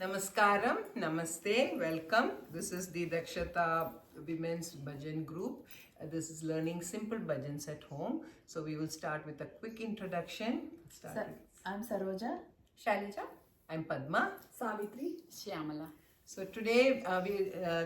Namaskaram, Namaste, welcome. This is the Dakshata Women's Bhajan Group. This is learning simple bhajans at home. So we will start with a quick introduction. I'm Saroja. Shailaja. I'm Padma. Savitri. Shyamala. So today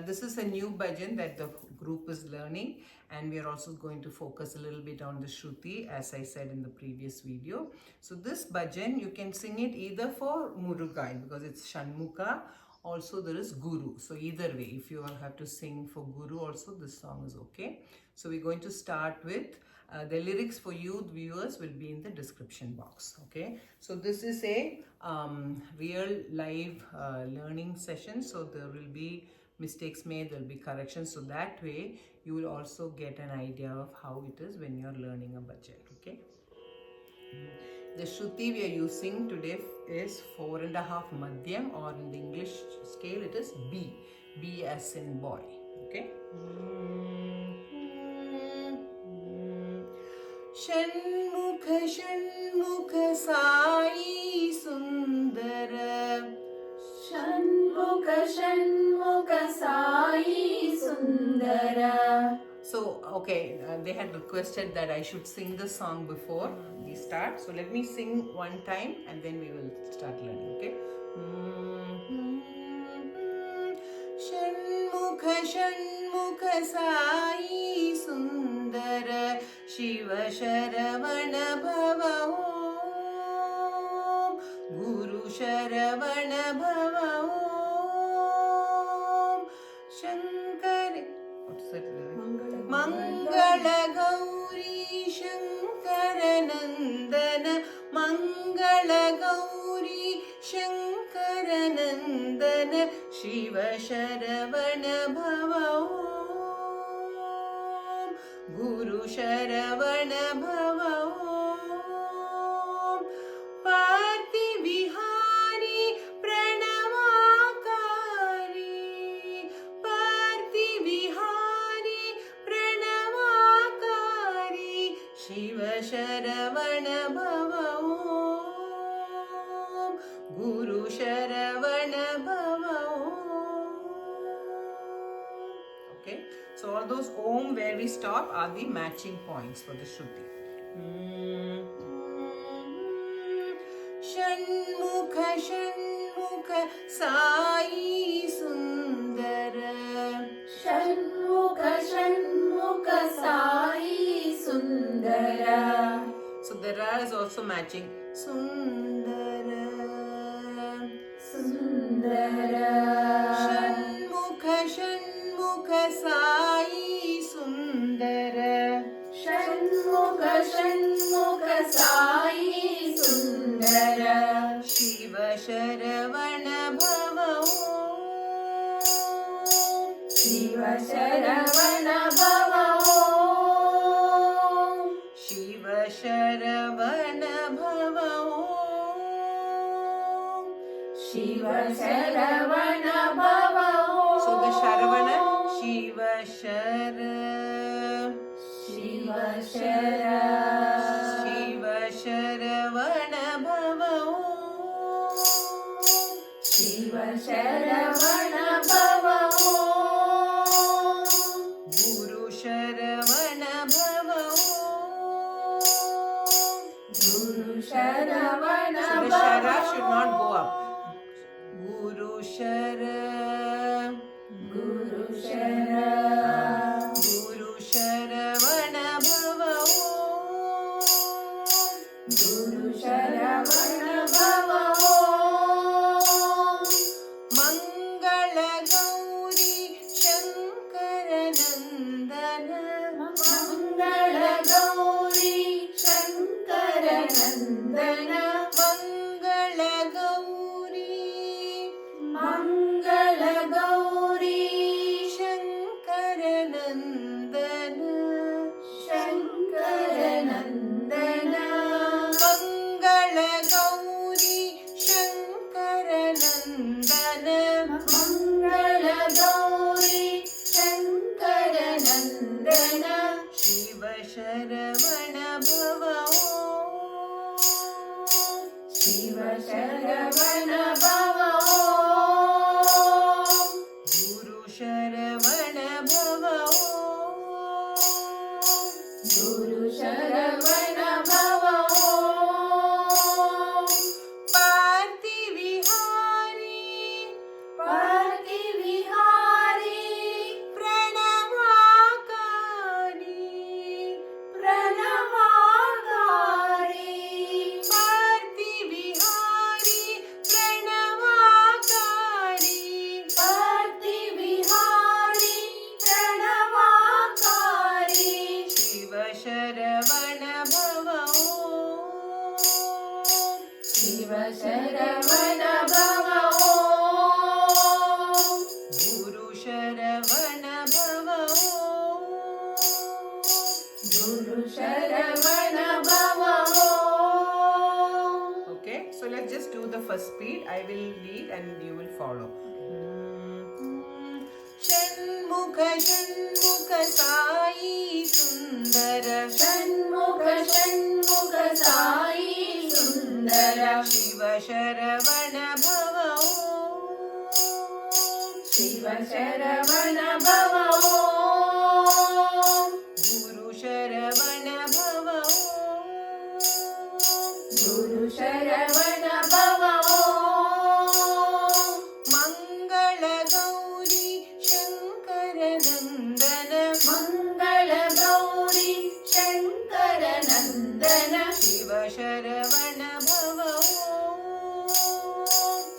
this is a new bhajan that the group is learning, and we are also going to focus a little bit on the Shruti, as I said in the previous video. So this bhajan, you can sing it either for Murugai because it's Shanmuka. Also there is Guru. So either way, if you have to sing for Guru also, this song is okay. So we're going to start with the lyrics for you viewers will be in the description box. Okay, so this is a real live learning session, so there will be mistakes made, there will be corrections, so that way you will also get an idea of how it is when you're learning a bhajan. Okay, the Shruti we are using today is 4.5 Madhyam, or in the English scale it is B. B as in boy. Okay. Shanmukha Shanmukha Sai सुंदर षण्मुख षण्मुख साई सुंदर. So, okay, they had requested that I should sing the song before we start. So, let me sing one time and then we will start learning, okay? Shanmukha Shanmukha Sai सुंदर शिव शरवण भव ओम गुरु शरवण भव ओम शंकर मंगल गौरी शंकर नंदन मंगल गौरी शंकर नंदन शिव शरवण भव ओम गुरु शरवण भव ओम party Vihari प्रणवाकारी party Vihari प्रणवाकारी Shiv Sharavana Bhava Om Guru Sharavana Bhava Om. Okay, so all those om where we stop are the matching points for the Shruti. Shanmukh Shanmukh Sai Sundar. Shanmukha Shanmukha Sai सुंदर. So the ra is also matching. Sundar. सुंदर. Shanmukh Shanmukh Sai Sundar. Shanmukha Shanmukha Sai सुंदर. शिव शरवण भव ओम. शिव शरवण भव ओम. शिव शरवण भव ओम. Shiva Sharavana Bhava Om. So the Sharavana, Shiva Shar. Shiva Shar. Shiva Sharavana भव ओम. Shiva Sharavana Bhava Om. Guru Sharavana Bhava Om. Guru Sharavana So the Bhava Shara should not go Om. up. Guru Shar. Guru Shar. Guru Sharavana भव ओम. गुरु शरवण भव ओम. मंगल गौरी शंकर नंदन. मंगल गौरी शंकर नंदन. मंगल गौरी मंगल गौरी शंकर नंदन. शंकर नंदन. मंगल गौरी शंकर नंदन. मंगल गौरी शंकर नंदन. शिव शरवण भव ओम. शिव शरवण भव ओम. शिव शरवण भव ॐ गुरु शरवण भव गुरु शरवण भव ॐ Okay, so let's just do the first beat. I will lead and you will follow. Shanmukha Shanmukha Sai Sundara Shanmukha Shanmukha Sai सुन्दर Shiva Sharavana Bhava Shiv Sharavana भव ॐ Guru Sharavana Bhava गुरु शरवण भव ॐ Mangala Gauri Shankara Nandana मङ्गल गौरी शङ्कर नन्दन Shiva Sharavana Bhava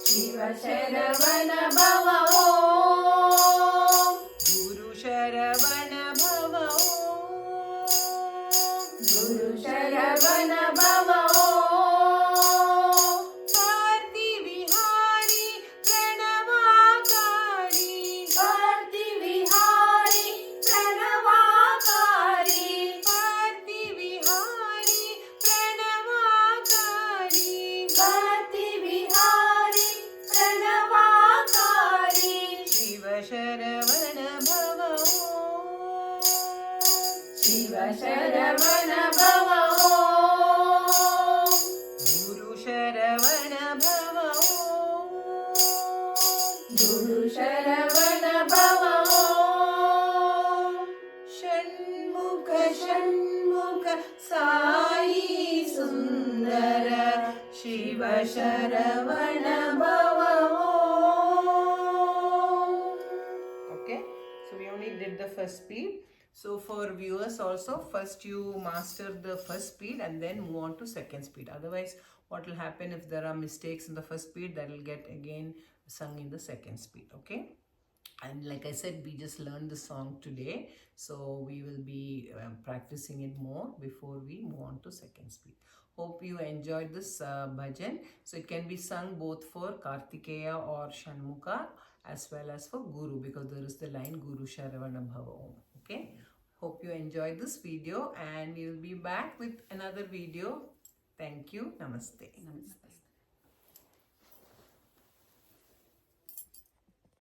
Shiv Sharavana भव ॐ Guru Sharavana Bhava गुरु शरवण भव ॐ Parthi Vihari Pranavakari Karti Vihari प्रणवाकारी Parthi Vihari Pranavakari Karti Vihari प्रणवाकारी Shiva Sharavana Bhava Shiv Sharavana भव ॐ Guru Sharavana Bhava गुरु शरवण भव ॐ Shanmukha Shanmukha Sai Sundara Shiva Sharavana Bhava Okay, so we only did the first beat. So for viewers also, first you master the first beat and then move on to second speed. Otherwise, what will happen if there are mistakes in the first beat, that will get again sung in the second speed. Okay. And like I said, we just learned the song today, so we will be practicing it more before we move on to second speed. Hope you enjoyed this bhajan. So it can be sung both for Kartikeya or Shanmukha as well as for Guru, because there is the line Guru Sharavana Bhava Om. Okay. Hope you enjoyed this video and we will be back with another video. Thank you. Namaste. नमस्ते